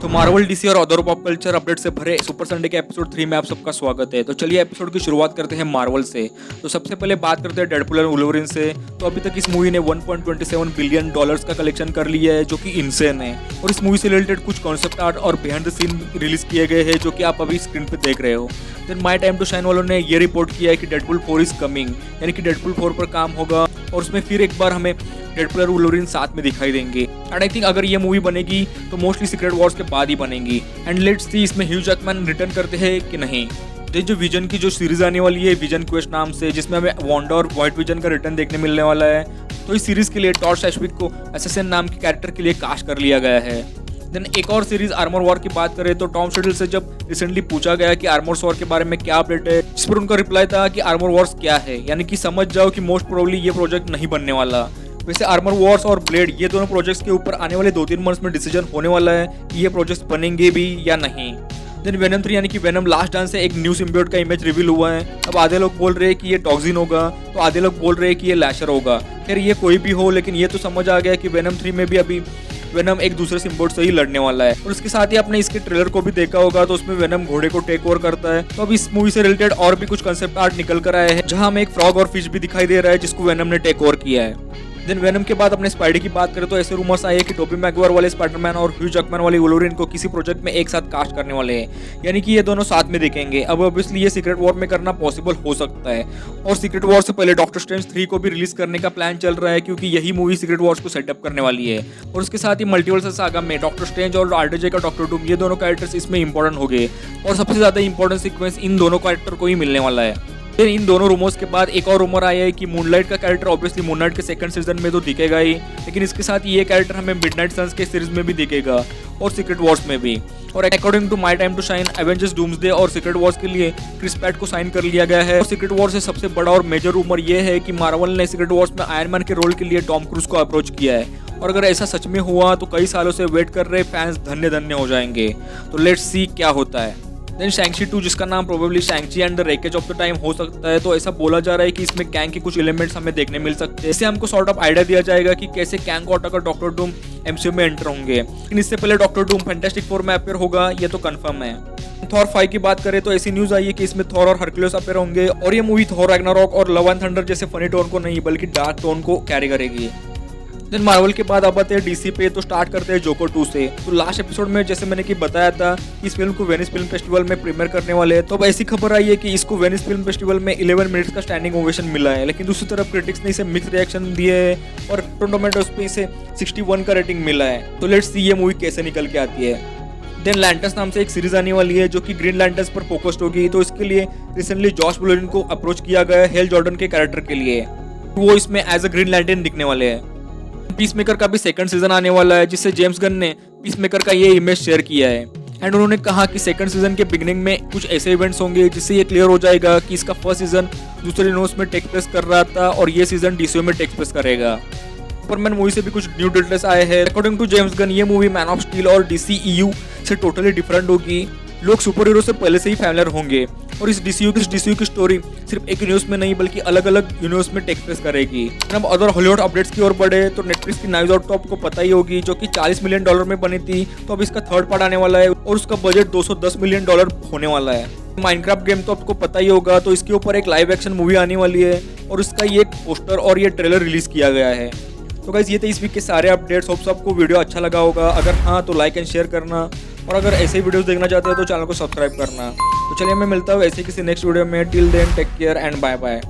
तो Marvel, DC और other pop culture update से भरे सुपर संडे के एपिसोड 3 में आप सबका स्वागत है। तो चलिए एपिसोड की शुरुआत करते हैं मार्वल से। तो सबसे पहले बात करते हैं डेडपूल और वुल्वरीन से। तो अभी तक इस मूवी ने 1.27 बिलियन डॉलर्स का कलेक्शन कर लिया है, जो कि इनसेन है। और इस मूवी से रिलेटेड कुछ कॉन्सेप्ट आर्ट और बिहाइंड द सीन रिलीज किए गए हैं, जो कि आप अभी स्क्रीन पे देख रहे हो। Then my time to shine वालों ने ये रिपोर्ट किया है कि डेडपूल 4 इज कमिंग, यानी कि डेडपूल 4 पर काम होगा और उसमें फिर एक बार हमें डेडपूल और वुल्वरीन साथ में दिखाई देंगे। एंड आई थिंक अगर ये मूवी बनेगी तो मोस्टली सीक्रेट वॉर्स के बाद ही बनेगी। एंड लेट्स सी इसमें ह्यू जैकमैन रिटर्न करते हैं कि नहीं। जो विजन की जो सीरीज आने वाली है विजन क्वेस्ट नाम से, जिसमें हमें वांडा और व्हाइट विजन का रिटर्न देखने मिलने वाला है। तो इस सीरीज के लिए टॉड शैशविक को एसेसिन नाम के कैरेक्टर के लिए कास्ट कर लिया गया है। देन एक और सीरीज आर्मर वॉर की बात करें तो टॉम शैडल से जब रिसेंटली पूछा गया कि आर्मर वॉर के बारे में क्या अपडेट है, जिस पर उनका रिप्लाई था कि आर्मर वॉर्स क्या है, यानी कि समझ जाओ कि मोस्ट प्रोबेबली ये प्रोजेक्ट नहीं बनने वाला। वैसे आर्मर वॉर्स और ब्लेड ये दोनों प्रोजेक्ट्स के ऊपर आने वाले 2-3 मंथ्स में डिसीजन होने वाला है कि ये प्रोजेक्ट्स बनेंगे भी या नहीं। देन वेनम 3 यानी कि वेनम लास्ट डांस से एक न्यू सिम्बियोट का इमेज रिवील हुआ है। अब आधे लोग बोल रहे हैं कि ये टॉक्सिन होगा, तो आधे लोग बोल रहे हैं कि ये लैशर होगा। खैर ये कोई भी हो, लेकिन ये तो समझ आ गया कि वेनम 3 में भी अभी वेनम एक दूसरे सिम्बियोट से ही लड़ने वाला है। और उसके साथ ही आपने इसके ट्रेलर को भी देखा होगा, तो उसमें वेनम घोड़े को टेक ओवर करता है। तो अब इस मूवी से रिलेटेड और भी कुछ कंसेप्ट आर्ट निकल कर आए हैं, जहां हमें एक फ्रॉग और फिश भी दिखाई दे रहा है जिसको वेनम ने टेक ओवर किया है। देन वेनम के बाद अपने स्पाइडर की बात करें तो ऐसे रूमर्स आए कि टोबी मैगवायर वाले स्पाइडरमैन और ह्यू जैकमैन वाले वुल्वरीन को किसी प्रोजेक्ट में एक साथ कास्ट करने वाले हैं, यानी कि ये दोनों साथ में दिखेंगे। अब ऑब्वियसली ये सीक्रेट वॉर में करना पॉसिबल हो सकता है, और सीक्रेट वॉर से पहले डॉक्टर स्ट्रेंज 3 को भी रिलीज करने का प्लान चल रहा है, क्योंकि यही मूवी सीक्रेट वॉर्स को सेटअप करने वाली है। और उसके साथ ही मल्टीवर्स सागा में डॉक्टर स्ट्रेंज और आरडीजे का डॉक्टर डूम, ये दोनों कैरेक्टर्स इसमें इंपॉर्टेंट हो गए, और सबसे ज्यादा इंपॉर्टेंट सीक्वेंस इन दोनों कैरेक्टर को ही मिलने वाला है। फिर इन दोनों रूमर्स के बाद एक और रूमर आया है कि मूनलाइट का कैरेक्टर ऑब्वियसली मूनलाइट के सेकंड सीजन में तो दिखेगा ही, लेकिन इसके साथ ये कैरेक्टर हमें मिडनाइट सन्स के सीरीज में भी दिखेगा और सीक्रेट वॉर्स में भी। और according to my time to shine, Avengers Doomsday और सीक्रेट वॉर्स के लिए क्रिस पैट को साइन कर लिया गया है। और सीक्रेट वॉर्स से सबसे बड़ा और मेजर रूमर ये है कि मार्वल ने सीक्रेट वॉर्स में आयरन मैन के रोल के लिए टॉम क्रूज को अप्रोच किया है, और अगर ऐसा सच में हुआ तो कई सालों से वेट कर रहे फैंस धन्य धन्य हो जाएंगे। तो लेट्स सी क्या होता है। देन शैंग-ची 2, जिसका नाम probably शैंग-ची and the wreckage of the time हो सकता है, तो ऐसा बोला जा रहा है कि इसमें कैंग के कुछ एलिमेंट्स हमें देखने मिल सकते हैं। इससे हमको सॉर्ट ऑफ आइडिया दिया जाएगा कि कैसे कैंग को हटाकर डॉक्टर डूम एमसीयू में एंटर होंगे। लेकिन इससे पहले डॉक्टर डूम फैंटास्टिक फोर में अपीयर होगा, ये तो कंफर्म है। थॉर 5 की बात करें तो ऐसी न्यूज आई है कि इसमें थॉर और हरक्यूलिस अपीयर होंगे, और ये मूवी थॉर रैग्नारॉक और लव एंड थंडर जैसे फनी टोन को नहीं बल्कि डार्क टोन को कैरी करेगी। देन मार्वल के बाद अब आते हैं डीसी पे। तो स्टार्ट करते हैं जोकर 2 से। तो लास्ट एपिसोड में जैसे मैंने कि बताया था कि इस फिल्म को वेनिस फिल्म फेस्टिवल में प्रीमियर करने वाले हैं, तो अब ऐसी खबर आई है कि इसको वेनिस फिल्म फेस्टिवल में 11 मिनट्स का स्टैंडिंग ओवेशन मिला है। लेकिन दूसरी तरफ क्रिटिक्स ने इसे मिक्स रिएक्शन दिए है, और टोमेटोस पे इसे 61 का रेटिंग मिला है। तो लेट्स सी ये मूवी कैसे निकल के आती है। देन लैंटर्स नाम से एक सीरीज आने वाली है, जो कि ग्रीन लैंटर्स पर फोकस्ड होगी। तो इसके लिए रिसेंटली जॉश ब्रोलिन को अप्रोच किया गया है हेल जॉर्डन के कैरेक्टर के लिए। वो इसमें एज अ ग्रीन लैंटर्न दिखने वाले हैं। पीसमेकर का भी सेकंड सीजन आने वाला है, जिससे जेम्स गन ने पीसमेकर का ये इमेज शेयर किया है। एंड उन्होंने कहा कि सेकंड सीजन के बिगिनिंग में कुछ ऐसे इवेंट्स होंगे जिससे ये क्लियर हो जाएगा कि इसका फर्स्ट सीजन दूसरे यूनिवर्स में टेक प्लेस कर रहा था, और ये सीजन डीसीयू में टेक प्लेस करेगा। सुपरमैन मूवी से भी कुछ न्यू डिटेल्स आए हैं। अकॉर्डिंग टू जेम्स गन, ये मूवी मैन ऑफ स्टील और डीसीईयू से टोटली डिफरेंट होगी। लोग सुपर हीरो से पहले से ही फैमिलियर होंगे, और इस डीसीयू की स्टोरी सिर्फ एक यूनिवर्स में नहीं बल्कि अलग अलग यूनिवर्स में टेक प्लेस करेगी। अब अदर हॉलीवुड अपडेट्स की ओर बढ़े तो नेटफ्लिक्स की नाइव्स आउट तो आपको पता ही होगी, जो कि $40 मिलियन में बनी थी। तो अब इसका थर्ड पार्ट आने वाला है, और उसका बजट $210 मिलियन होने वाला है। माइनक्राफ्ट गेम तो आपको पता ही होगा, तो इसके ऊपर एक लाइव एक्शन मूवी आने वाली है, और इसका ये पोस्टर और ये ट्रेलर रिलीज किया गया है। तो गाइस ये थे इस वीक के सारे अपडेट्स। होप सबको वीडियो अच्छा लगा होगा। अगर हाँ तो लाइक एंड शेयर करना, और अगर ऐसे ही वीडियोस देखना चाहते हो तो चैनल को सब्सक्राइब करना। तो चलिए मैं मिलता हूँ ऐसे किसी नेक्स्ट वीडियो में। Till then take care and bye bye.